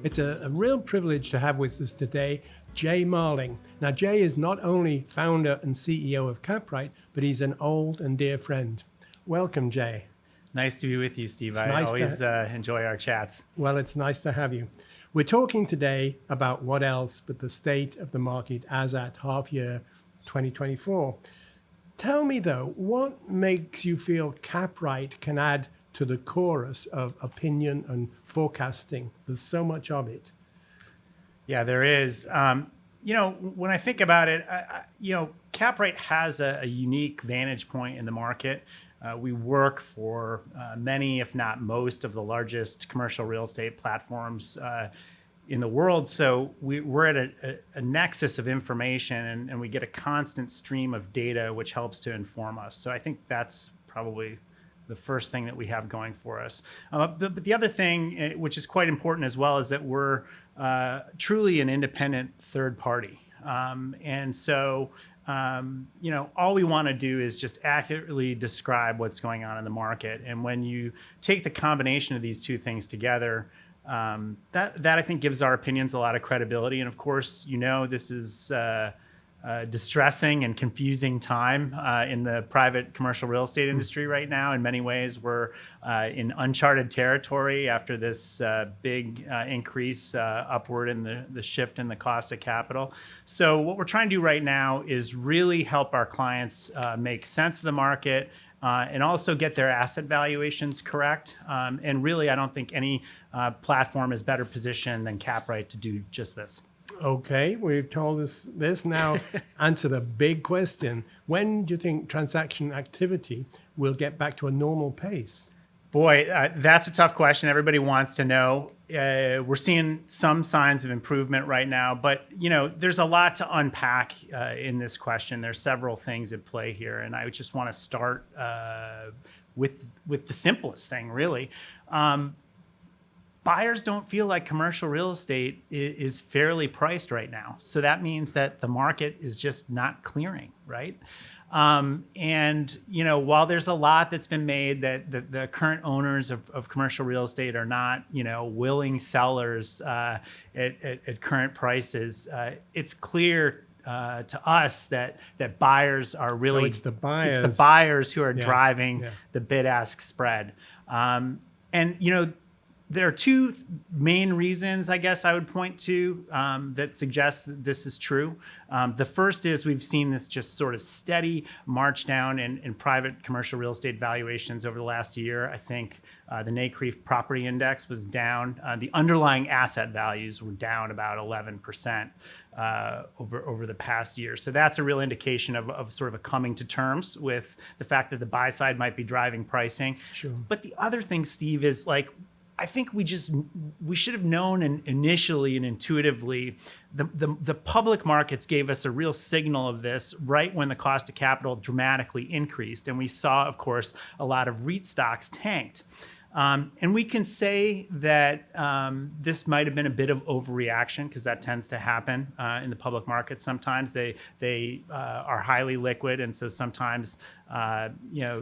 It's a real privilege to have with us today Jay Marling. Now, Jay is not only founder and CEO of Caprite, but he's an old and dear friend. Welcome, Jay. Nice to be with you, Steve. I nice always enjoy our chats. Well, it's nice to have you. We're talking today about what else but the state of the market as at half year 2024. Tell me, though, what makes you feel Caprite can add to the chorus of opinion and forecasting? There's so much of it. Yeah, there is. When I think about it, Caprite has a unique vantage point in the market. We work for many, if not most, of the largest commercial real estate platforms in the world. So we're at a nexus of information, and we get a constant stream of data, which helps to inform us. So I think that's probably the first thing that we have going for us. But the other thing, which is quite important as well, is that we're truly an independent third party. And so, all we want to do is just accurately describe what's going on in the market. And when you take the combination of these two things together, that I think gives our opinions a lot of credibility. And of course, this is distressing and confusing time in the private commercial real estate industry right now. In many ways, we're in uncharted territory after this big increase upward in the shift in the cost of capital. So what we're trying to do right now is really help our clients make sense of the market and also get their asset valuations correct. And really, I don't think any platform is better positioned than Caprite to do just this. Okay, we've told us this. Now, answer the big question. When do you think transaction activity will get back to a normal pace? Boy, that's a tough question. Everybody wants to know. We're seeing some signs of improvement right now, but there's a lot to unpack in this question. There's several things at play here, and I just want to start with the simplest thing, really. Buyers don't feel like commercial real estate is fairly priced right now. So that means that the market is just not clearing, right? And while there's a lot that's been made that the current owners of commercial real estate are not, willing sellers at current prices, it's clear to us that buyers are really, so it's the buyers who are driving the bid-ask spread. There are two main reasons, I guess, I would point to that suggest that this is true. The first is we've seen this just sort of steady march down in private commercial real estate valuations over the last year. I think the NCREIF property index was down. The underlying asset values were down about 11% over the past year. So that's a real indication of sort of a coming to terms with the fact that the buy side might be driving pricing. Sure. But the other thing, Steve, is I think we should have known initially and intuitively the public markets gave us a real signal of this right when the cost of capital dramatically increased. And we saw, of course, a lot of REIT stocks tanked. And we can say that this might have been a bit of overreaction because that tends to happen in the public market. Sometimes they are highly liquid, and so sometimes they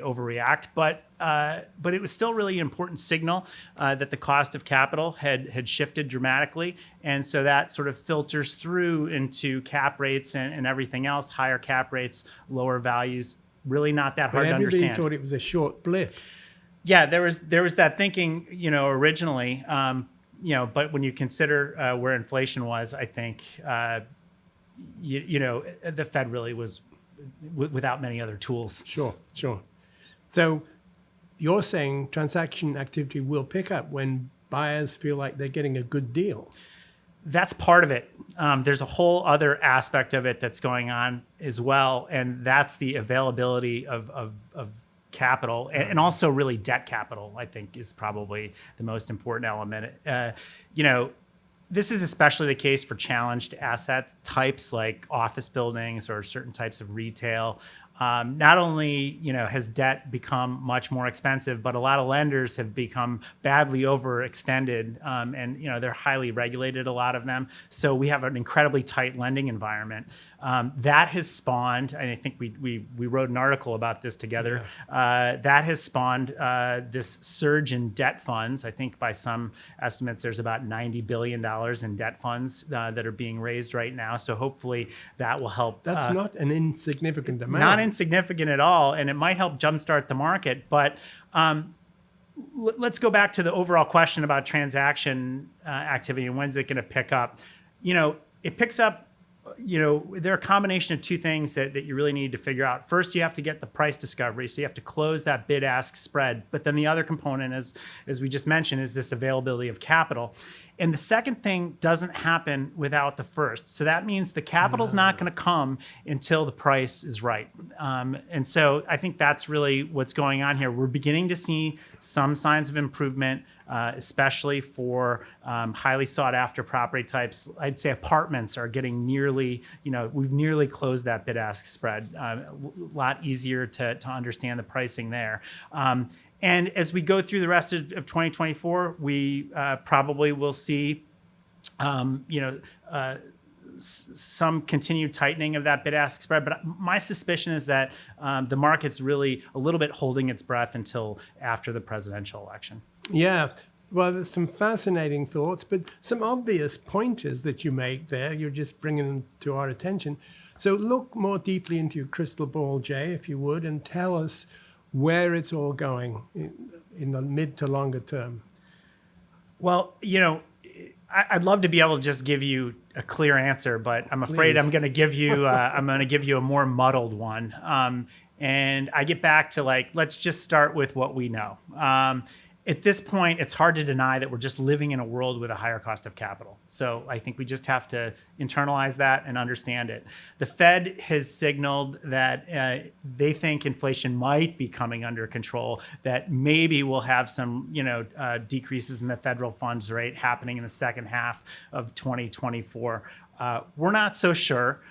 overreact. But it was still really an important signal that the cost of capital had shifted dramatically, and so that sort of filters through into cap rates and everything else. Higher cap rates, lower values. Really not that hard to understand. Everybody thought it was a short blip. Yeah, there was that thinking, originally, but when you consider where inflation was, I think, the Fed really was without many other tools. Sure. So you're saying transaction activity will pick up when buyers feel like they're getting a good deal. That's part of it. There's a whole other aspect of it that's going on as well, and that's the availability of capital and also really debt capital, I think, is probably the most important element. This is especially the case for challenged asset types like office buildings or certain types of retail. not only has debt become much more expensive, but a lot of lenders have become badly overextended, and they're highly regulated, a lot of them. So we have an incredibly tight lending environment. That has spawned, and I think we wrote an article about this together. Yeah. That has spawned this surge in debt funds. I think by some estimates, there's about $90 billion in debt funds that are being raised right now. So hopefully that will help. That's not an insignificant amount. Not insignificant at all, and it might help jumpstart the market. But let's go back to the overall question about transaction activity and when's it going to pick up. It picks up. There are a combination of two things that you really need to figure out. First, you have to get the price discovery. So you have to close that bid-ask spread. But then the other component, as we just mentioned, is this availability of capital. And the second thing doesn't happen without the first. So that means the capital's not going to come until the price is right. And so I think that's really what's going on here. We're beginning to see some signs of improvement, especially for highly sought after property types. I'd say apartments are getting nearly, we've nearly closed that bid-ask spread. A lot easier to understand the pricing there. And as we go through the rest of 2024, we probably will see, some continued tightening of that bid-ask spread. But my suspicion is that the market's really a little bit holding its breath until after the presidential election. Yeah. Well, there's some fascinating thoughts, but some obvious pointers that you make there. You're just bringing them to our attention. So look more deeply into your crystal ball, Jay, if you would, and tell us where it's all going in the mid to longer term. Well, I'd love to be able to just give you a clear answer, but I'm afraid Please. I'm going to give you a more muddled one. And I get back to let's just start with what we know. At this point, it's hard to deny that we're just living in a world with a higher cost of capital. So I think we just have to internalize that and understand it. The Fed has signaled that they think inflation might be coming under control, that maybe we'll have some decreases in the federal funds rate happening in the second half of 2024. We're not so sure.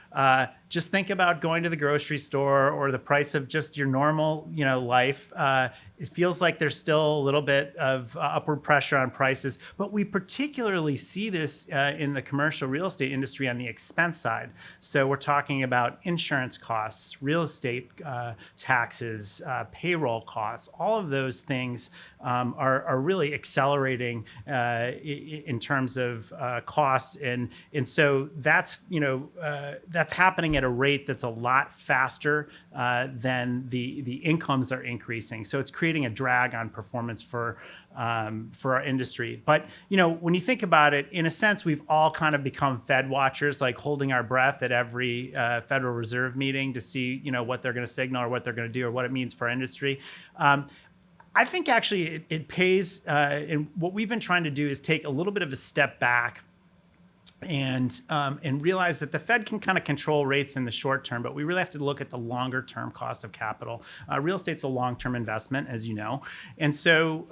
Just think about going to the grocery store or the price of just your normal, life. It feels like there's still a little bit of upward pressure on prices, but we particularly see this in the commercial real estate industry on the expense side. So we're talking about insurance costs, real estate taxes, payroll costs. All of those things are really accelerating in terms of costs, and so that's happening at a rate that's a lot faster than the incomes are increasing. So it's creating a drag on performance for our industry. But when you think about it, in a sense, we've all kind of become Fed watchers, like holding our breath at every Federal Reserve meeting to see what they're going to signal or what they're going to do or what it means for our industry. I think actually it pays, and what we've been trying to do is take a little bit of a step back and realize that the Fed can kind of control rates in the short term, but we really have to look at the longer term cost of capital. Real estate's a long-term investment, as you know. And so,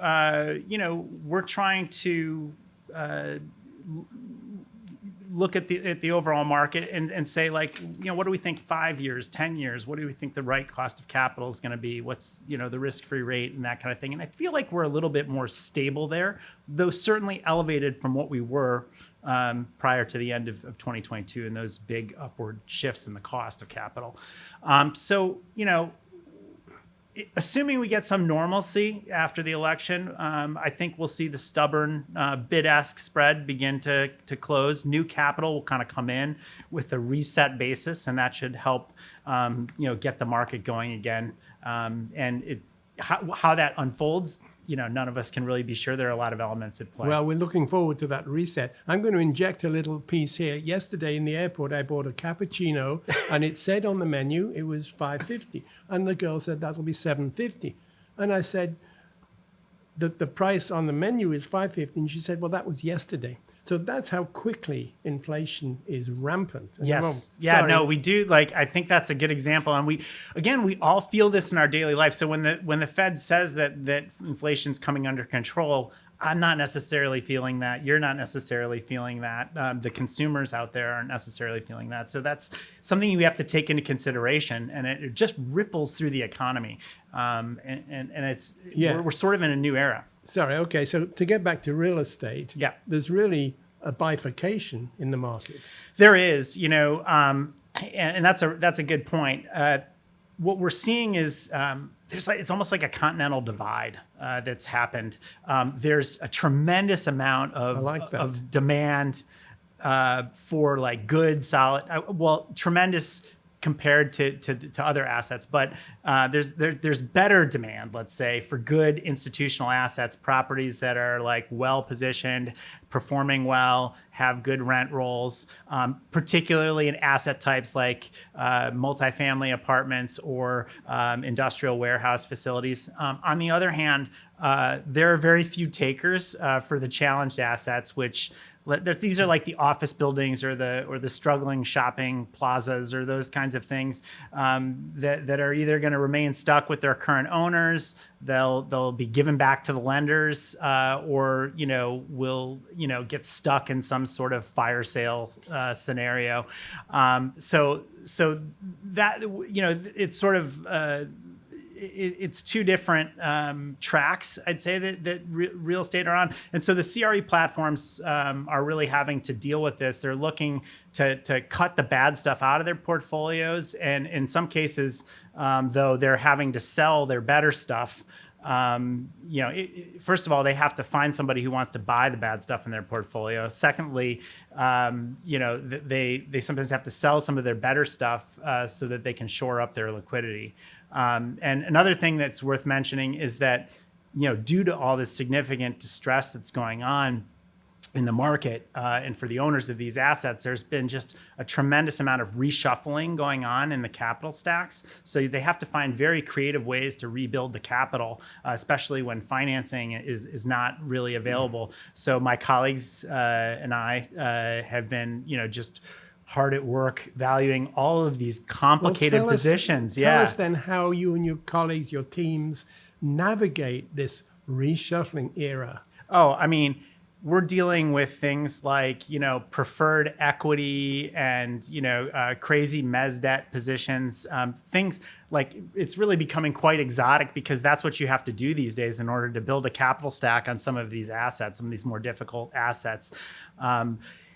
we're trying to look at the overall market and say, what do we think 5 years, 10 years? What do we think the right cost of capital is going to be? What's, the risk-free rate and that kind of thing? And I feel like we're a little bit more stable there, though certainly elevated from what we were prior to the end of 2022 and those big upward shifts in the cost of capital. Assuming we get some normalcy after the election, I think we'll see the stubborn bid-ask spread begin to close. New capital will kind of come in with a reset basis, and that should help get the market going again. And how that unfolds, none of us can really be sure. There are a lot of elements at play. Well, we're looking forward to that reset. I'm going to inject a little piece here. Yesterday in the airport, I bought a cappuccino, and it said on the menu it was $5.50, and the girl said that'll be $7.50, and I said that the price on the menu is $5.50, and she said, well, that was yesterday. So that's how quickly inflation is rampant. Yes. Yeah, sorry. no, we do. I think that's a good example. And we all feel this in our daily life. So when the Fed says that inflation's coming under control, I'm not necessarily feeling that. You're not necessarily feeling that. The consumers out there aren't necessarily feeling that. So that's something you have to take into consideration, and it just ripples through the economy. And it's we're sort of in a new era. Sorry. Okay. So to get back to real estate, Yeah. there's really a bifurcation in the market. There is, and that's a good point. What we're seeing is it's almost like a continental divide that's happened. There's a tremendous amount of demand for like good, solid, tremendous compared to other assets, but there's better demand, let's say, for good institutional assets, properties that are like well positioned, performing well, have good rent rolls, particularly in asset types like multifamily apartments or industrial warehouse facilities. On the other hand, there are very few takers for the challenged assets, which these are like the office buildings or the struggling shopping plazas or those kinds of things that are either going to remain stuck with their current owners, they'll be given back to the lenders, or will get stuck in some sort of fire sale scenario. So that it's sort of it's two different tracks, I'd say, that real estate are on. And so the CRE platforms are really having to deal with this. They're looking to cut the bad stuff out of their portfolios. And in some cases, though, they're having to sell their better stuff. First of all, they have to find somebody who wants to buy the bad stuff in their portfolio. Secondly, they sometimes have to sell some of their better stuff so that they can shore up their liquidity. And another thing that's worth mentioning is that, due to all this significant distress that's going on in the market and for the owners of these assets, there's been just a tremendous amount of reshuffling going on in the capital stacks. So they have to find very creative ways to rebuild the capital, especially when financing is not really available. So my colleagues and I have been, just hard at work valuing all of these complicated positions. Tell us then how you and your colleagues, your teams, navigate this reshuffling era. Oh, I mean, we're dealing with things like, preferred equity and, crazy mezz debt positions, things like it's really becoming quite exotic because that's what you have to do these days in order to build a capital stack on some of these assets, some of these more difficult assets.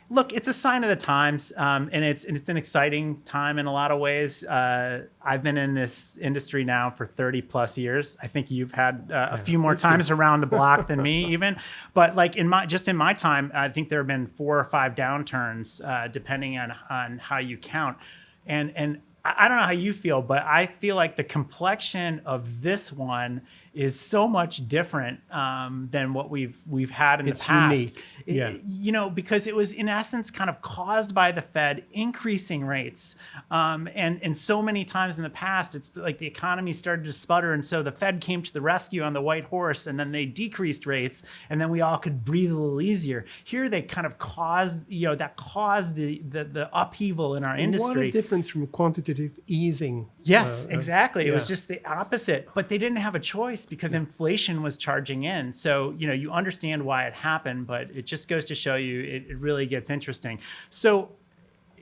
Look, it's a sign of the times, and it's an exciting time in a lot of ways. I've been in this industry now for 30 plus years. I think you've had a few more times around the block than me, even. But like in my time, I think there have been 4 or 5 downturns, depending on how you count. And I don't know how you feel, but I feel like the complexion of this one is so much different than what we've had in the past. Unique. Because it was in essence kind of caused by the Fed increasing rates, and so many times in the past, it's like the economy started to sputter, and so the Fed came to the rescue on the white horse, and then they decreased rates, and then we all could breathe a little easier. Here, they kind of caused the upheaval in our industry. What a difference from quantitative easing. Yes, exactly. It was just the opposite, but they didn't have a choice because inflation was charging in. So, you understand why it happened, but it just goes to show you it really gets interesting. So,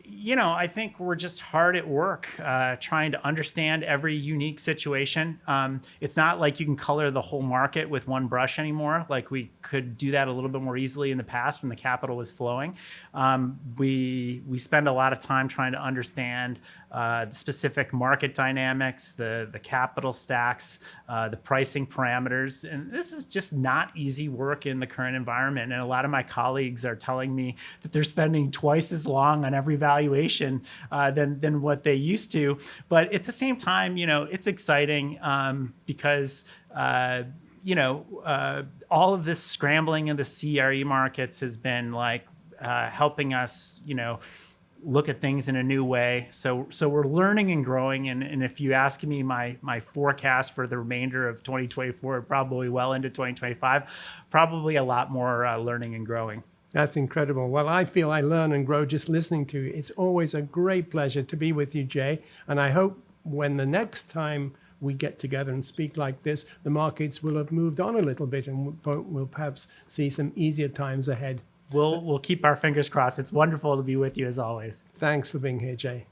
I think we're just hard at work trying to understand every unique situation. It's not like you can color the whole market with one brush anymore. Like we could do that a little bit more easily in the past when the capital was flowing. We spend a lot of time trying to understand the specific market dynamics, the capital stacks, the pricing parameters. And this is just not easy work in the current environment. And a lot of my colleagues are telling me that they're spending twice as long on every valuation than what they used to. But at the same time, it's exciting because all of this scrambling in the CRE markets has been like helping us, look at things in a new way. So we're learning and growing. And if you ask me my forecast for the remainder of 2024, probably well into 2025, probably a lot more learning and growing. That's incredible. Well, I feel I learn and grow just listening to you. It's always a great pleasure to be with you, Jay. And I hope when the next time we get together and speak like this, the markets will have moved on a little bit, and we'll perhaps see some easier times ahead. We'll keep our fingers crossed. It's wonderful to be with you as always. Thanks for being here, Jay.